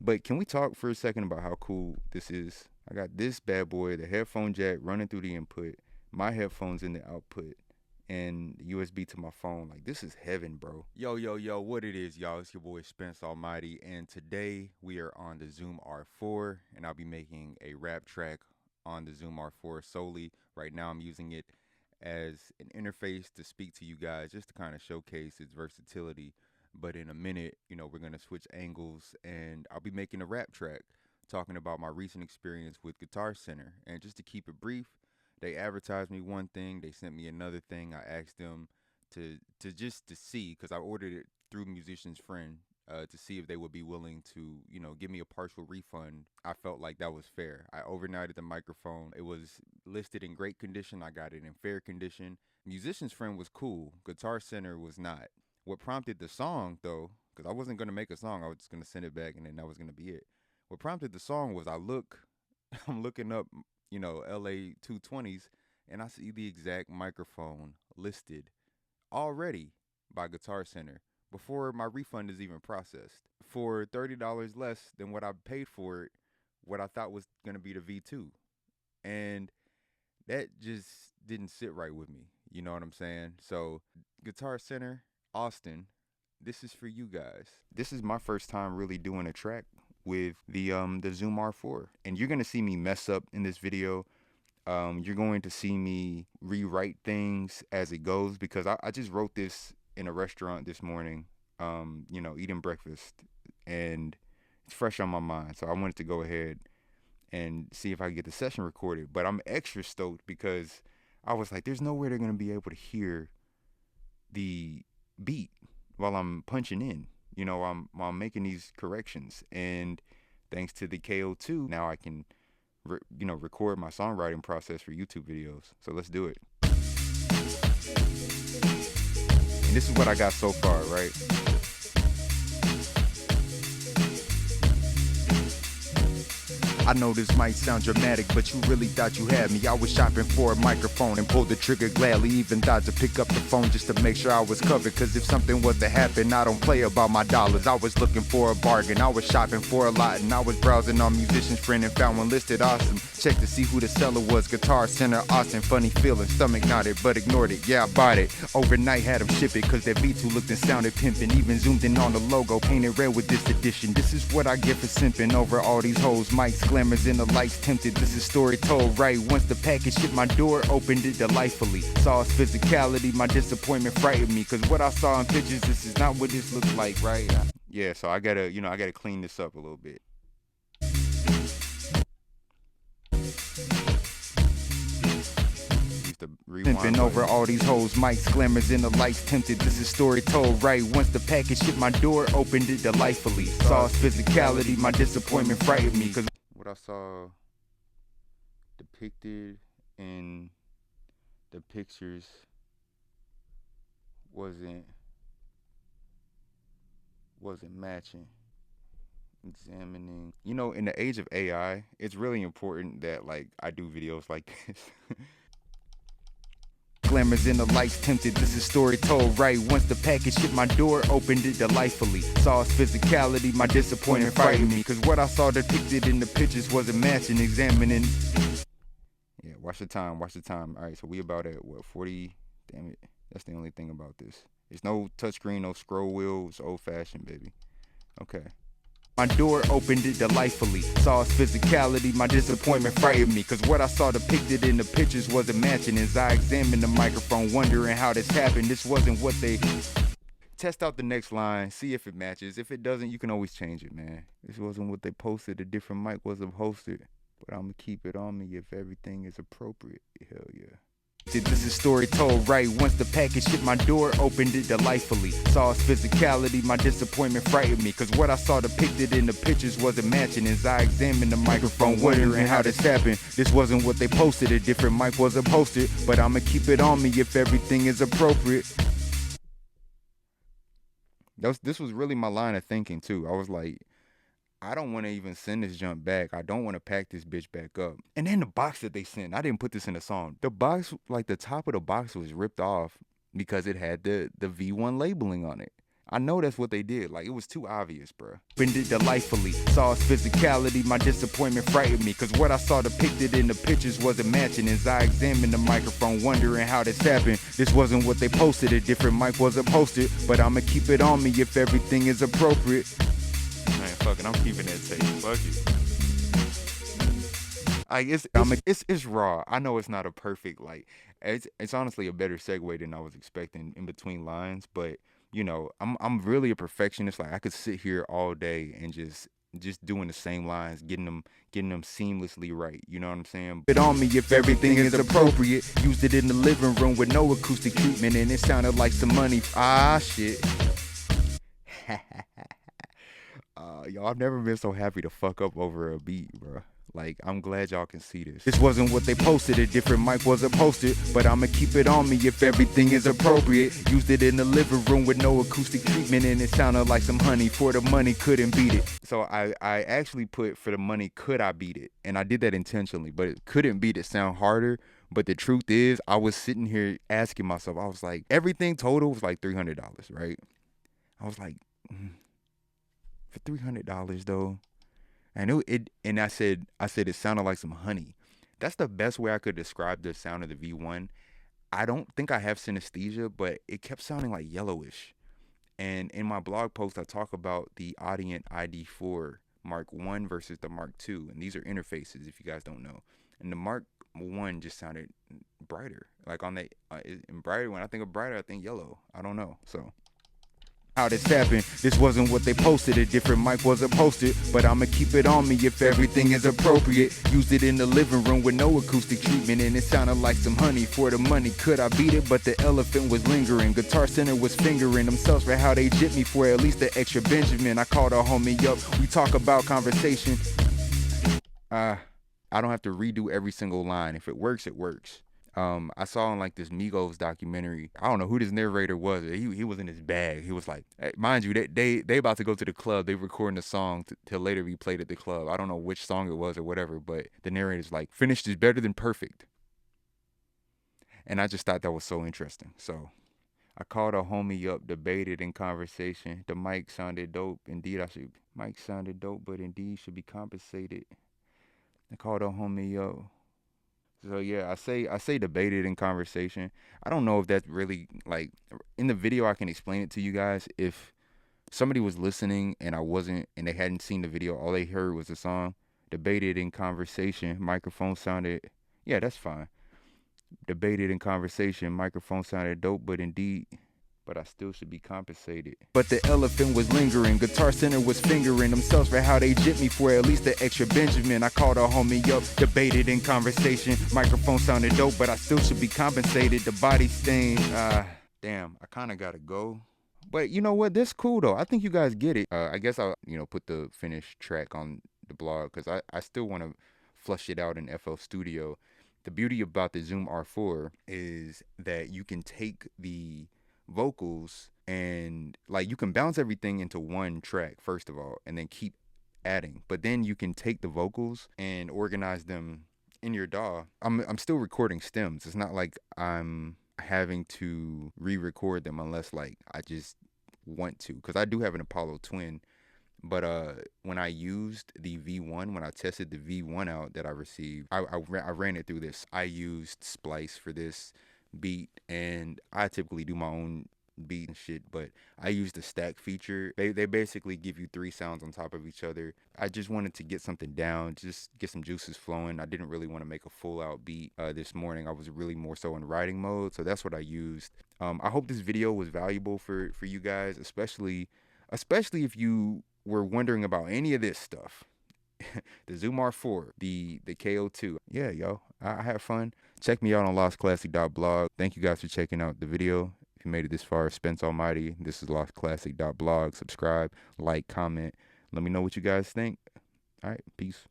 But can we talk for a second about how cool this is? I got this bad boy, the headphone jack running through the input, my headphones in the output, and the USB to my phone. Like, this is heaven, bro. Yo, yo, yo, what it is, y'all? It's your boy Spence Almighty, and today we are on the Zoom R4, and I'll be making a rap track on the Zoom R4 solely. Right now, I'm using it as an interface to speak to you guys, just to kind of showcase its versatility. But in a minute, we're going to switch angles, and I'll be making a rap track talking about my recent experience with Guitar Center. And just to keep it brief, they advertised me one thing, they sent me another thing. I asked them to see, because I ordered it through Musician's Friend, to see if they would be willing to, give me a partial refund. I felt like that was fair. I overnighted the microphone. It was listed in great condition. I got it in fair condition. Musician's Friend was cool. Guitar Center was not. What prompted the song, though, because I wasn't going to make a song, I was just going to send it back and then that was going to be it. What prompted the song was I'm looking up, LA 220s, and I see the exact microphone listed already by Guitar Center before my refund is even processed for $30 less than what I paid for it, what I thought was going to be the V2. And that just didn't sit right with me. You know what I'm saying? So, Guitar Center, Austin, this is for you guys. This is my first time really doing a track with the Zoom R4, and you're gonna see me mess up in this video. You're going to see me rewrite things as it goes, because I just wrote this in a restaurant this morning, eating breakfast, and it's fresh on my mind. So I wanted to go ahead and see if I could get the session recorded. But I'm extra stoked because I was like, there's no way they're going to be able to hear the beat while I'm punching in, while I'm making these corrections. And thanks to the KO2, now I can record my songwriting process for YouTube videos. So let's do it. And this is what I got so far, right? I know this might sound dramatic, but you really thought you had me. I was shopping for a microphone and pulled the trigger gladly, even thought to pick up the phone just to make sure I was covered. Cause if something was to happen, I don't play about my dollars. I was looking for a bargain, I was shopping for a lot, and I was browsing on Musician's Friend and found one listed awesome. Checked to see who the seller was, Guitar Center, Austin. Funny feeling, stomach nodded, but ignored it. Yeah, I bought it. Overnight had them ship it, cause that V2 looked and sounded pimpin'. Even zoomed in on the logo, painted red with this edition. This is what I get for simping over all these hoes. Mics, glamours, and the lights tempted. This is story told right. Once the package hit my door, opened it delightfully. Saw its physicality, my disappointment frightened me. Cause what I saw in pictures, this is not what this looks like, right? Yeah, so I gotta clean this up a little bit. Pimping over all these hoes, mics, glamours, and the lights tempted. This is story told right. Once the package hit my door, opened it delightfully. Saw its physicality, my disappointment frightened me. Cause what I saw depicted in the pictures wasn't matching. Examining, in the age of AI, it's really important that I do videos like this. Glamours in the lights tempted, this is story told right. Once the package hit my door, opened it delightfully. Saw its physicality, my disappointment frightened me. Cause what I saw depicted in the pictures wasn't matching. Examining. Yeah, watch the time. Alright, so we about at what, 40? Damn it. That's the only thing about this. There's no touchscreen, no scroll wheel. It's old fashioned, baby. Okay. My door opened it delightfully. Saw its physicality, my disappointment frightened me. Cause what I saw depicted in the pictures wasn't matching. As I examined the microphone, wondering how this happened. This wasn't what they... Test out the next line, see if it matches. If it doesn't, you can always change it, man. This wasn't what they posted. A different mic was hosted. But I'ma keep it on me if everything is appropriate. Hell yeah. This is story told right. Once the package hit my door, opened it delightfully. Saw its physicality, my disappointment frightened me. Cause what I saw depicted in the pictures wasn't matching. As I examined the microphone, wondering how this happened. This wasn't what they posted. A different mic was posted. But I'ma keep it on me if everything is appropriate. This was really my line of thinking too. I was like, I don't want to even send this junk back. I don't want to pack this bitch back up. And then the box that they sent, I didn't put this in the song. The box, the top of the box was ripped off because it had the V1 labeling on it. I know that's what they did. Like, it was too obvious, bro. Bend it delightfully. Saw his physicality, my disappointment frightened me. Cause what I saw depicted in the pictures wasn't matching. As I examined the microphone, wondering how this happened. This wasn't what they posted. A different mic wasn't posted. But I'ma keep it on me if everything is appropriate. Man, fuck it, I'm keeping that tape. Fuck it. It's raw. I know it's not a perfect, like, it's honestly a better segue than I was expecting in between lines, but you know, I'm really a perfectionist. Like, I could sit here all day and just doing the same lines, getting them seamlessly right. You know what I'm saying? It on me if everything is appropriate. Used it in the living room with no acoustic treatment, and it sounded like some money. Ah, shit. Y'all, I've never been so happy to fuck up over a beat, bro. Like, I'm glad y'all can see this. This wasn't what they posted. A different mic wasn't posted, but I'ma keep it on me if everything is appropriate. Used it in the living room with no acoustic treatment, and it sounded like some honey. For the money, couldn't beat it. So I actually put for the money, could I beat it? And I did that intentionally, but it couldn't beat it sound harder. But the truth is, I was sitting here asking myself, I was like, everything total was like $300, right? I was like, for $300 though. I knew it, and I said it sounded like some honey. That's the best way I could describe the sound of the V1. I don't think I have synesthesia, but it kept sounding like yellowish. And in my blog post, I talk about the Audient ID4 Mark I versus the Mark II, and these are interfaces if you guys don't know. And the Mark I just sounded brighter. Like on that, and brighter. When I think of brighter, I think yellow. I don't know. So. How this happened, this wasn't what they posted. A different mic wasn't posted, but I'ma keep it on me if everything is appropriate. Used it in the living room with no acoustic treatment, and it sounded like some honey. For the money, could I beat it? But the elephant was lingering. Guitar Center was fingering themselves for how they jipped me for at least the extra Benjamin. I called a homie up, we talk about conversation. I don't have to redo every single line. If it works, it works. I saw in like this Migos documentary. I don't know who this narrator was. He was in his bag. He was like, hey, mind you, they about to go to the club. They recording a song to later be played at the club. I don't know which song it was or whatever, but the narrator's like, finished is better than perfect. And I just thought that was so interesting. So I called a homie up, debated in conversation. The mic sounded dope. Indeed, mic sounded dope, but indeed should be compensated. I called a homie up. So yeah, I say debated in conversation. I don't know if that's really, like, in the video I can explain it to you guys. If somebody was listening and I wasn't, and they hadn't seen the video, all they heard was the song. Debated in conversation, microphone sounded, yeah, that's fine. Debated in conversation, microphone sounded dope, but I still should be compensated. But the elephant was lingering. Guitar Center was fingering themselves for how they jipped me for at least the extra Benjamin. I called a homie up, debated in conversation. Microphone sounded dope, but I still should be compensated. The body stain, damn, I kind of gotta go. But you know what? That's cool though. I think you guys get it. I guess I'll, put the finished track on the blog because I still want to flush it out in FL Studio. The beauty about the Zoom R4 is that you can take the vocals and, like, you can bounce everything into one track first of all and then keep adding, but then you can take the vocals and organize them in your DAW. I'm still recording stems. It's not like I'm having to re-record them unless, like, I just want to, because I do have an Apollo Twin. But when I used the V1, when I tested the V1 out that I received, I ran it through this. I used Splice for this beat, and I typically do my own beat and shit, but I used the stack feature. They basically give you 3 sounds on top of each other. I just wanted to get something down, just get some juices flowing. I didn't really want to make a full out beat this morning. I was really more so in writing mode, so that's what I used. I hope this video was valuable for you guys, especially if you were wondering about any of this stuff. The Zoom R4, the KO2. Yeah, yo, I had fun. Check me out on lostclassic.blog. Thank you guys for checking out the video. If you made it this far, Spence Almighty. This is lostclassic.blog. Subscribe, like, comment. Let me know what you guys think. All right, peace.